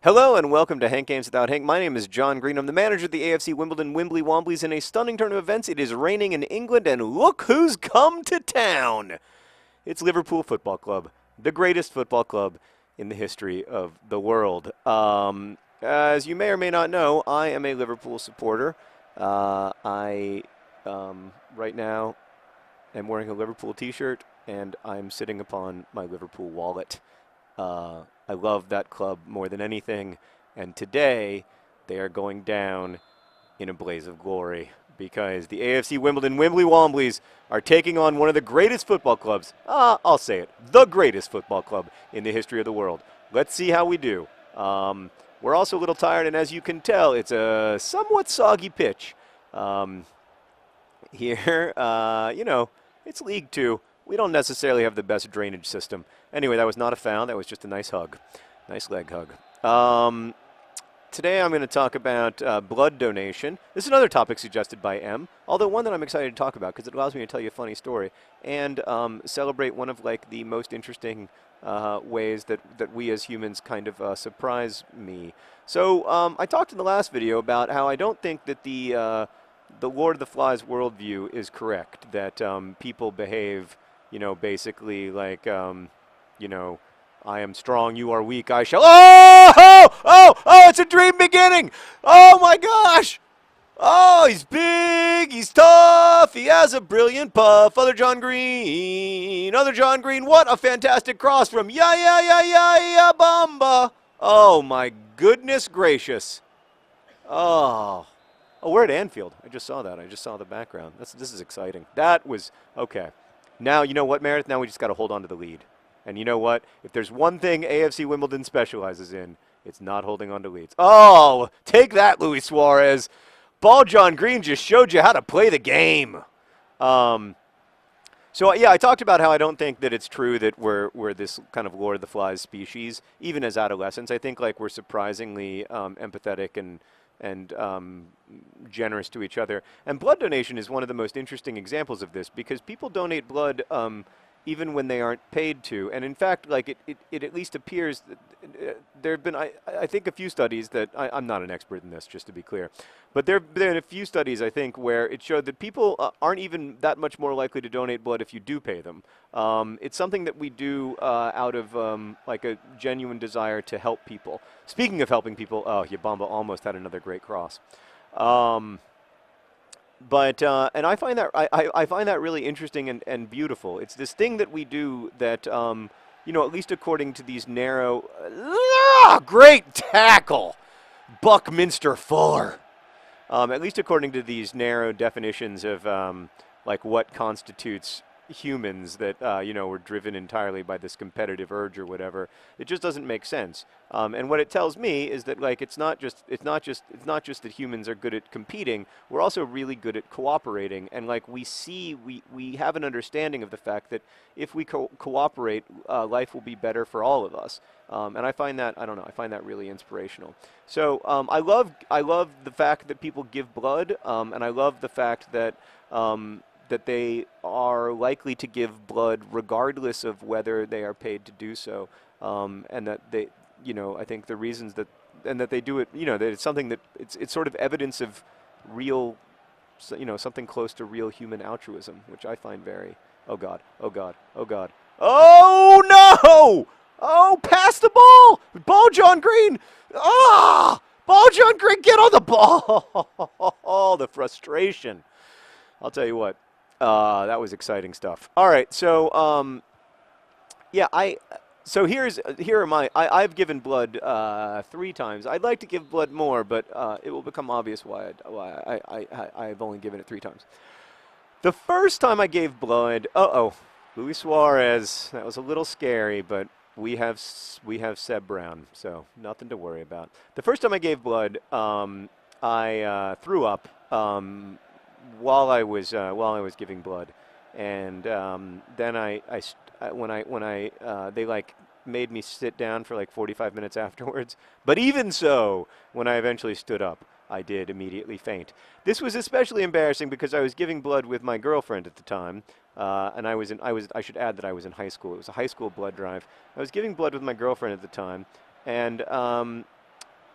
Hello and welcome to Hank Games Without Hank. My name is John Green. I'm the manager of the AFC Wimbly Womblys. In a stunning turn of events, it is raining in England, and look who's come to town! It's Liverpool Football Club, the greatest football club in the history of the world. As you may or may not know, I am a Liverpool supporter. I right now am wearing a Liverpool t-shirt, and I'm sitting upon my Liverpool wallet. I love that club more than anything, and today they are going down in a blaze of glory because the AFC Wimbly Womblys are taking on one of the greatest football clubs, I'll say it, the greatest football club in the history of the world. Let's see how we do. We're also a little tired, and as you can tell, it's a somewhat soggy pitch. Here, it's League Two. We don't necessarily have the best drainage system. Anyway, that was not a foul. That was just a nice hug. Nice leg hug. Today I'm going to talk about blood donation. This is another topic suggested by M, although one that I'm excited to talk about because it allows me to tell you a funny story and celebrate one of the most interesting ways that we as humans kind of surprise me. So I talked in the last video about how I don't think that the Lord of the Flies worldview is correct, that people behave basically like, I am strong, you are weak, I shall. Oh, it's a dream beginning. Oh my gosh. Oh, he's big, he's tough, he has a brilliant puff. Other John Green, what a fantastic cross from ya Bamba. Oh my goodness gracious. Oh, we're at Anfield. I just saw that. I just saw the background. This is exciting. That was okay. Now, you know what, Meredith? Now we just got to hold on to the lead. And you know what? If there's one thing AFC Wimbledon specializes in, it's not holding on to leads. Oh, take that, Luis Suarez. Ball John Green just showed you how to play the game. So, yeah, I talked about how I don't think that it's true that we're this kind of Lord of the Flies species, even as adolescents. I think, we're surprisingly empathetic and generous to each other. And blood donation is one of the most interesting examples of this because people donate blood even when they aren't paid to. And in fact, it at least appears that there have been, I think, a few studies that, I'm not an expert in this, just to be clear, but there have been a few studies, I think, where it showed that people aren't even that much more likely to donate blood if you do pay them. It's something that we do out of a genuine desire to help people. Speaking of helping people, oh, Yabamba almost had another great cross. But and I find that I find that really interesting and beautiful. It's this thing that we do that at least according to these narrow great tackle, Buckminster Fuller. At least according to these narrow definitions of what constitutes humans, that we're driven entirely by this competitive urge or whatever. It just doesn't make sense. And what it tells me is that it's not just that humans are good at competing. We're also really good at cooperating. And we have an understanding of the fact that if we cooperate, life will be better for all of us. And I find that I find that really inspirational. So I love the fact that people give blood, and I love the fact that that they are likely to give blood regardless of whether they are paid to do so, and that they, I think the reasons that, and that they do it, that it's something that it's sort of evidence of real, something close to real human altruism, which I find very, oh God, oh no, oh, pass the ball John Green, Ball John Green, get on the ball, the frustration. I'll tell you what. That was exciting stuff. All right, so I've given blood 3 times. I'd like to give blood more, but it will become obvious why I've only given it 3 times. The first time I gave blood, Luis Suarez. That was a little scary, but we have Seb Brown, so nothing to worry about. The first time I gave blood, I threw up. While I was giving blood, and then they made me sit down for 45 minutes afterwards. But even so, when I eventually stood up, I did immediately faint. This was especially embarrassing because I was giving blood with my girlfriend at the time, and I should add that I was in high school. It was a high school blood drive. I was giving blood with my girlfriend at the time, and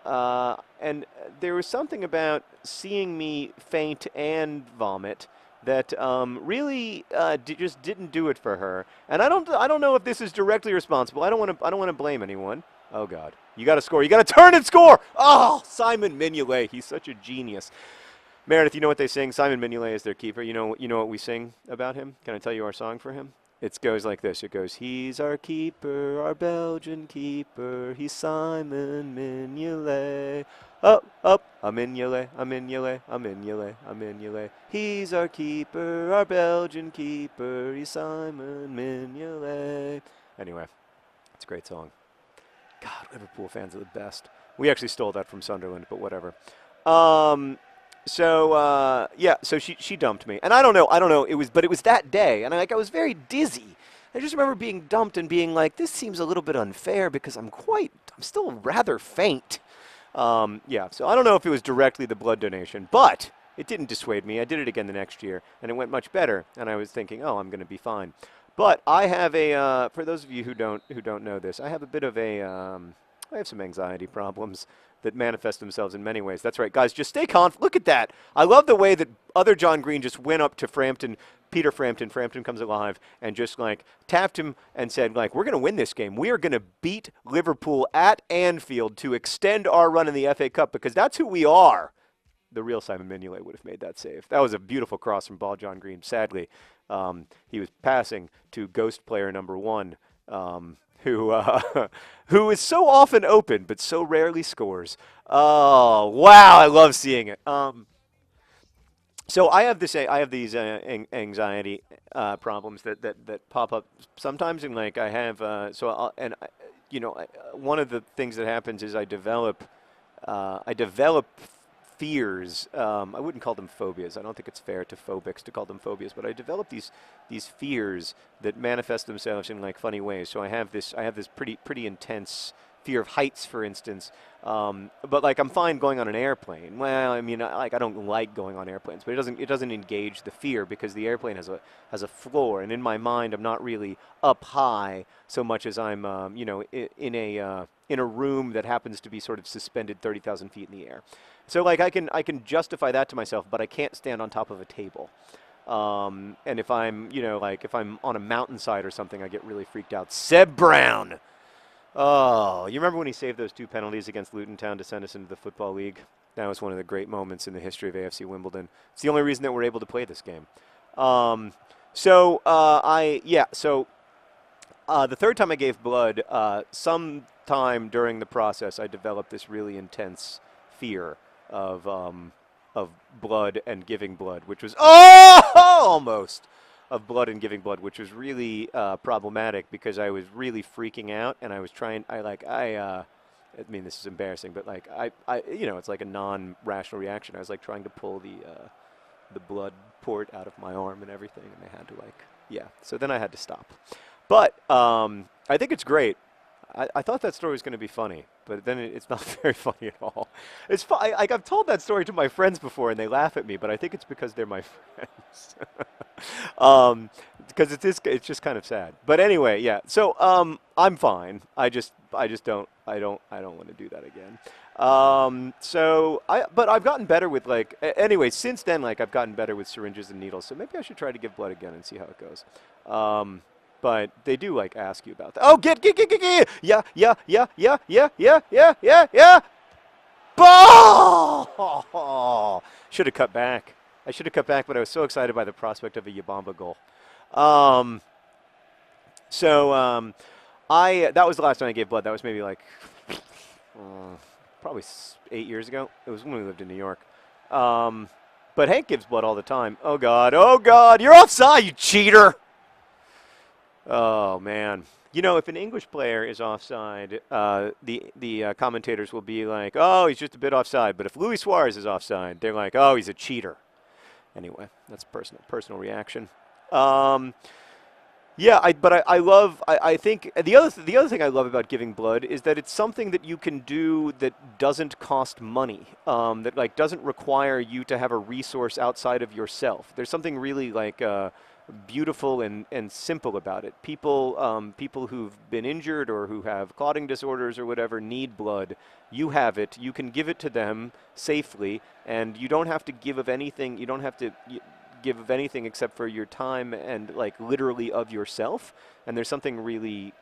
and there was something about seeing me faint and vomit that really just didn't do it for her. And I don't know if this is directly responsible. I don't want to blame anyone. Oh God, you got to score. You got to turn and score. Oh, Simon Mignolet, he's such a genius. Meredith, you know what they sing? Simon Mignolet is their keeper. You know what we sing about him? Can I tell you our song for him? It goes like this. It goes, he's our keeper, our Belgian keeper. He's Simon Mignolet. Up, up, a Mignolet, a Mignolet, a Mignolet, a Mignolet. He's our keeper, our Belgian keeper. He's Simon Mignolet. Anyway, it's a great song. God, Liverpool fans are the best. We actually stole that from Sunderland, but whatever. So she dumped me, and I don't know. It was that day, and I was very dizzy. I just remember being dumped and being like, this seems a little bit unfair because I'm still rather faint. So I don't know if it was directly the blood donation, but it didn't dissuade me. I did it again the next year, and it went much better. And I was thinking, oh, I'm going to be fine. But I have for those of you who don't know this, I have a bit of I have some anxiety problems that manifest themselves in many ways. That's right, guys. Just stay confident. Look at that. I love the way that other John Green just went up to Peter Frampton. Frampton comes alive and just like tapped him and said, like, we're going to win this game. We are going to beat Liverpool at Anfield to extend our run in the FA Cup because that's who we are. The real Simon Mignolet would have made that save. That was a beautiful cross from Ball John Green. Sadly, he was passing to ghost player number 1. Who is so often open but so rarely scores. Oh wow, I love seeing it. So I have these anxiety problems that pop up sometimes, and like I have one of the things that happens is I develop fears. I wouldn't call them phobias. I don't think it's fair to phobics to call them phobias, but I develop these fears that manifest themselves in like funny ways. So I have this pretty intense fear of heights, for instance. But like I'm fine going on an airplane. Well, I mean, I don't like going on airplanes, but it doesn't engage the fear because the airplane has a floor, and in my mind I'm not really up high so much as I'm in a room that happens to be sort of suspended 30,000 feet in the air. So like I can justify that to myself, but I can't stand on top of a table. And if I'm if I'm on a mountainside or something, I get really freaked out. Seb Brown. Oh, you remember when he saved those 2 penalties against Luton Town to send us into the Football League? That was one of the great moments in the history of AFC Wimbledon. It's the only reason that we're able to play this game. The third time I gave blood, sometime during the process, I developed this really intense fear of blood and giving blood, which was almost of blood and giving blood, which was really problematic because I was really freaking out, and I was trying. I mean, this is embarrassing, but like it's like a non-rational reaction. I was like trying to pull the blood port out of my arm and everything, and I had to So then I had to stop. But I think it's great. I thought that story was going to be funny, but then it's not very funny at all. It's I've told that story to my friends before, and they laugh at me, but I think it's because they're my friends. Because it's just kind of sad. But anyway, yeah. So I'm fine. I just don't want to do that again. But I've gotten better with anyway, since then I've gotten better with syringes and needles. So maybe I should try to give blood again and see how it goes. But they do ask you about that. Oh, get. Yeah. Ball! Should have cut back. I should have cut back, but I was so excited by the prospect of a Yabamba goal. That was the last time I gave blood. That was maybe probably 8 years ago. It was when we lived in New York. But Hank gives blood all the time. Oh God, you're offside, you cheater! Oh man. If an English player is offside, the commentators will be like, oh, he's just a bit offside. But if Luis Suarez is offside, they're like, oh, he's a cheater. Anyway, that's personal reaction. I think the other thing I love about giving blood is that it's something that you can do that doesn't cost money, that doesn't require you to have a resource outside of yourself. There's something really beautiful and simple about it. People who've been injured or who have clotting disorders or whatever need blood. You have it. You can give it to them safely, and you don't have to give of anything. You don't have to give of anything except for your time and like literally of yourself. And there's something really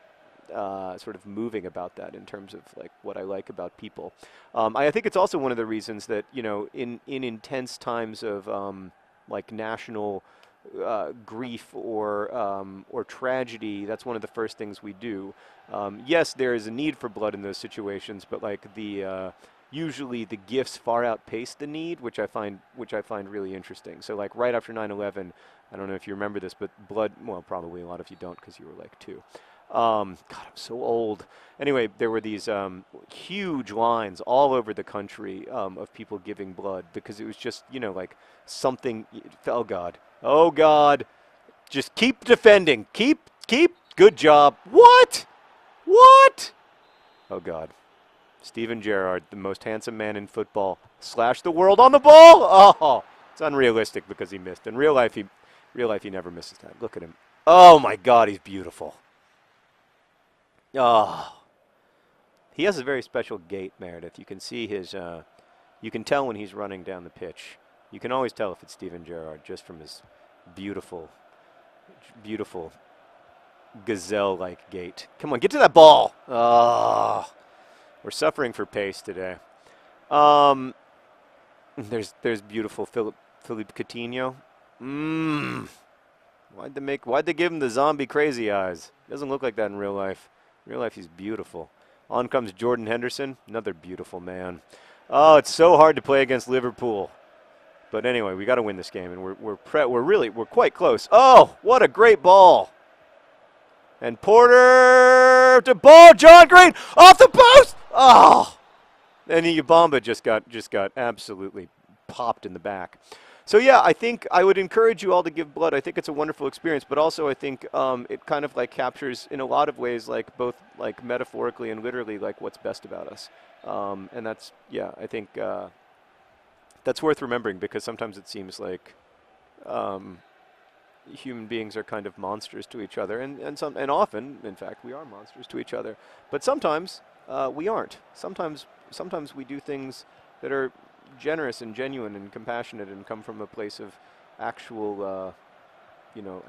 sort of moving about that in terms of like what I like about people. I think it's also one of the reasons that, you know, in intense times of like national grief or tragedy, that's one of the first things we do. Yes, there is a need for blood in those situations, but like usually the gifts far outpace the need, which I find really interesting. So like right after 9/11, I don't know if you remember this, but blood, well, probably a lot of you don't because you were like 2. God, I'm so old. Anyway, there were these huge lines all over the country of people giving blood because it was just, you know, like something. Oh God, just keep defending, keep. Good job. What? Oh God, Steven Gerrard, the most handsome man in football, slashed the world on the ball. Oh, it's unrealistic because he missed. In real life, he never misses that. Look at him. Oh my God, he's beautiful. Oh, he has a very special gait, Meredith. You can see his, you can tell when he's running down the pitch. You can always tell if it's Steven Gerrard just from his beautiful gazelle-like gait. Come on, get to that ball. Oh, we're suffering for pace today. There's beautiful Philippe Coutinho. Why'd they give him the zombie crazy eyes? He doesn't look like that in real life. In real life, he's beautiful. On comes Jordan Henderson, another beautiful man. Oh, it's so hard to play against Liverpool. But anyway, we got to win this game, and we're quite close. Oh, what a great ball! And Porter to ball, John Green off the post. Oh, and Yabamba just got absolutely popped in the back. So yeah, I think I would encourage you all to give blood. I think it's a wonderful experience, but also I think it kind of like captures in a lot of ways, like both like metaphorically and literally, like what's best about us. And that's, yeah, I think that's worth remembering because sometimes it seems like human beings are kind of monsters to each other, and often, in fact, we are monsters to each other. But sometimes we aren't. Sometimes we do things that are generous and genuine and compassionate and come from a place of actual,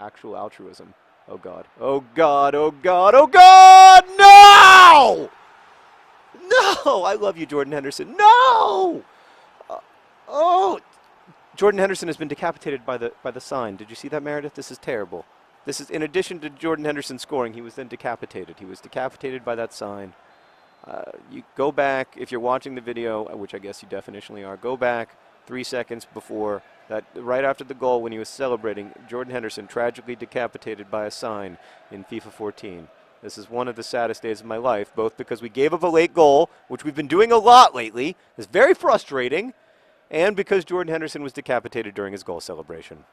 actual altruism. Oh God! Oh God! Oh God! Oh God! No! No! I love you, Jordan Henderson. No! Oh! Jordan Henderson has been decapitated by the sign. Did you see that, Meredith? This is terrible. This is in addition to Jordan Henderson scoring. He was then decapitated. He was decapitated by that sign. You go back, if you're watching the video, which I guess you definitionally are, go back 3 seconds before that, right after the goal when he was celebrating, Jordan Henderson tragically decapitated by a sign in FIFA 14. This is one of the saddest days of my life, both because we gave up a late goal, which we've been doing a lot lately. It's very frustrating, and because Jordan Henderson was decapitated during his goal celebration.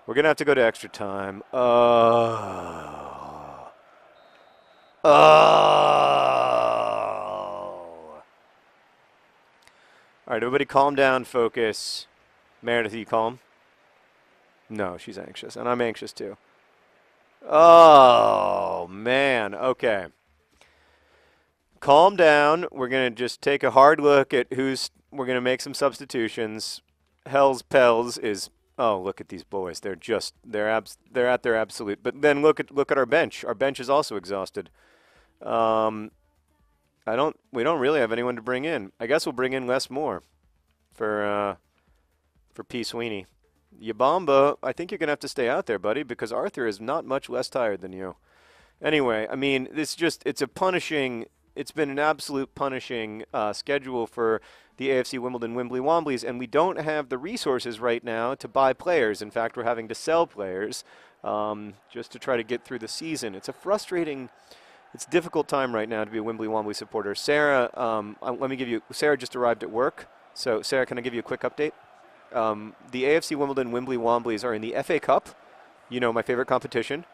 We're going to have to go to extra time. All right, everybody calm down, focus. Meredith, are you calm? No, she's anxious, and I'm anxious too. Oh, man. Okay. Calm down. We're going to just take a hard look at we're going to make some substitutions. Hell's Pels is, oh, look at these boys. They're at their absolute. But then look at our bench. Our bench is also exhausted. We don't really have anyone to bring in. I guess we'll bring in Les Moore for P. Sweeney. Yabamba, I think you're going to have to stay out there, buddy, because Arthur is not much less tired than you. Anyway, I mean, it's been an absolute punishing schedule for the AFC Wimbly Womblys, and we don't have the resources right now to buy players. In fact, we're having to sell players just to try to get through the season. It's a difficult time right now to be a Wimbly Wombly supporter. Sarah, Sarah just arrived at work. So, Sarah, can I give you a quick update? The AFC Wimbly Womblys are in the FA Cup, my favorite competition,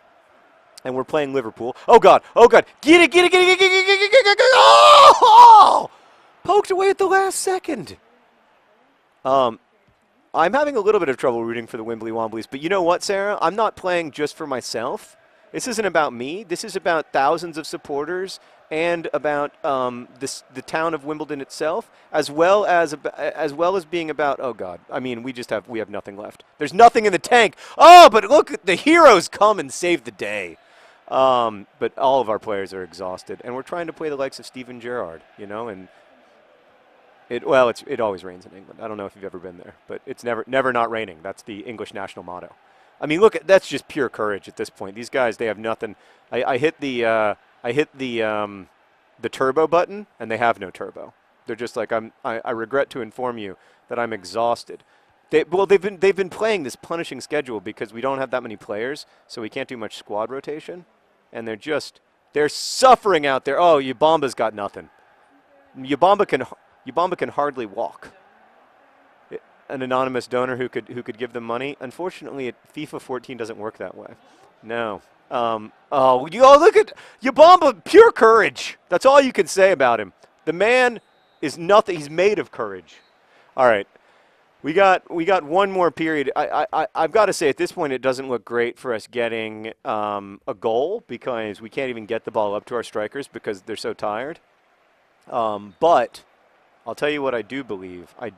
and we're playing Liverpool. Oh God! Get it! Oh! Poked away at the last second. I'm having a little bit of trouble rooting for the Wimbly Womblys, but you know what, Sarah? I'm not playing just for myself. This isn't about me. This is about thousands of supporters and about the town of Wimbledon itself, as well as being about. Oh God! I mean, we have nothing left. There's nothing in the tank. Oh, but look, the heroes come and save the day. But all of our players are exhausted, and we're trying to play the likes of Steven Gerrard, you know, and it always rains in England. I don't know if you've ever been there, but it's never not raining. That's the English national motto. I mean, look, that's just pure courage at this point. These guys, they have nothing. I hit the turbo button, and they have no turbo. They're just like, I regret to inform you that I'm exhausted. They've been playing this punishing schedule because we don't have that many players, so we can't do much squad rotation, and they're suffering out there. Oh, Yabamba's got nothing. Yabamba can hardly walk. An anonymous donor who could give them money. Unfortunately, FIFA 14 doesn't work that way. No. Look at Yabamba, pure courage. That's all you can say about him. The man is nothing. He's made of courage. All right. We got one more period. I've got to say, at this point, it doesn't look great for us getting a goal because we can't even get the ball up to our strikers because they're so tired. But I'll tell you what I do believe. I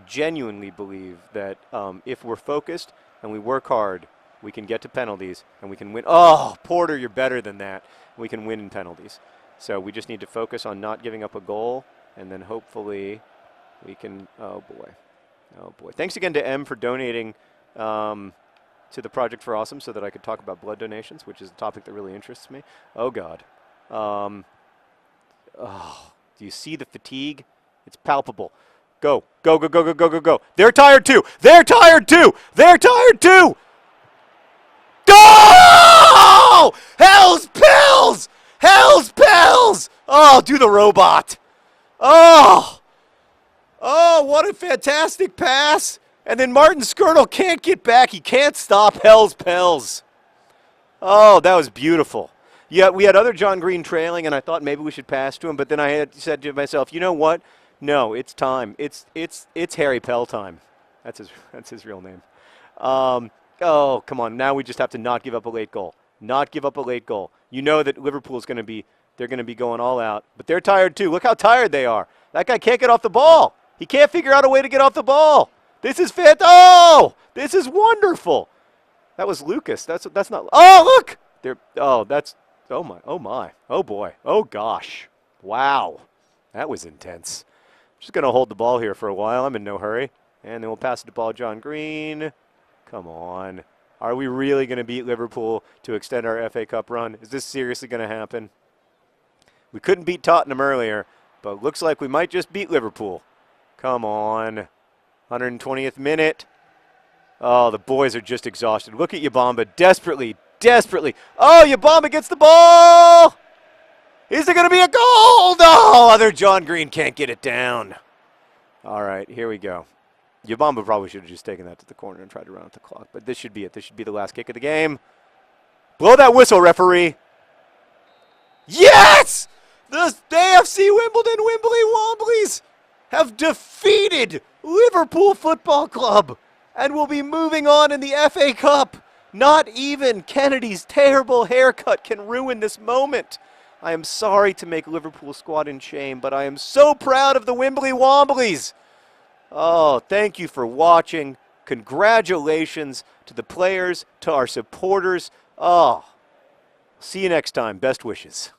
genuinely believe that if we're focused and we work hard, we can get to penalties and we can win. Oh, Porter, you're better than that. We can win in penalties. So we just need to focus on not giving up a goal, and then hopefully we can. Oh boy. Oh boy. Thanks again to M for donating to the Project for Awesome so that I could talk about blood donations, which is a topic that really interests me. Oh God. Do you see the fatigue? It's palpable. Go. Go, go, go, go, go, go, go. They're tired too. They're tired too. They're tired too. Go! Hell's pills! Hell's pills! Oh, do the robot. Oh! Oh, what a fantastic pass. And then Martin Skirtle can't get back. He can't stop Hell's pills. Oh, that was beautiful. Yeah, we had other John Green trailing, and I thought maybe we should pass to him, but then I had said to myself, you know what? No, it's time. It's Harry Pell time. That's his real name. Oh, come on. Now we just have to not give up a late goal. Not give up a late goal. You know that Liverpool's going to be going all out, but they're tired too. Look how tired they are. That guy can't get off the ball. He can't figure out a way to get off the ball. This is this is wonderful. That was Lucas. That's not. Oh, look. Oh my. Oh boy. Oh gosh. Wow. That was intense. Just going to hold the ball here for a while. I'm in no hurry. And then we'll pass the ball to John Green. Come on. Are we really going to beat Liverpool to extend our FA Cup run? Is this seriously going to happen? We couldn't beat Tottenham earlier, but looks like we might just beat Liverpool. Come on. 120th minute. Oh, the boys are just exhausted. Look at Yabamba desperately. Oh, Yabamba gets the ball. Is there going to be a goal? No, other John Green can't get it down. All right, here we go. Yabamba probably should have just taken that to the corner and tried to run out the clock, but this should be it. This should be the last kick of the game. Blow that whistle, referee. Yes! The AFC Wimbledon Womblly Womblys have defeated Liverpool Football Club and will be moving on in the FA Cup. Not even Kennedy's terrible haircut can ruin this moment. I am sorry to make Liverpool squad in shame, but I am so proud of the Wimbly Womblys. Oh, thank you for watching. Congratulations to the players, to our supporters. Oh, see you next time. Best wishes.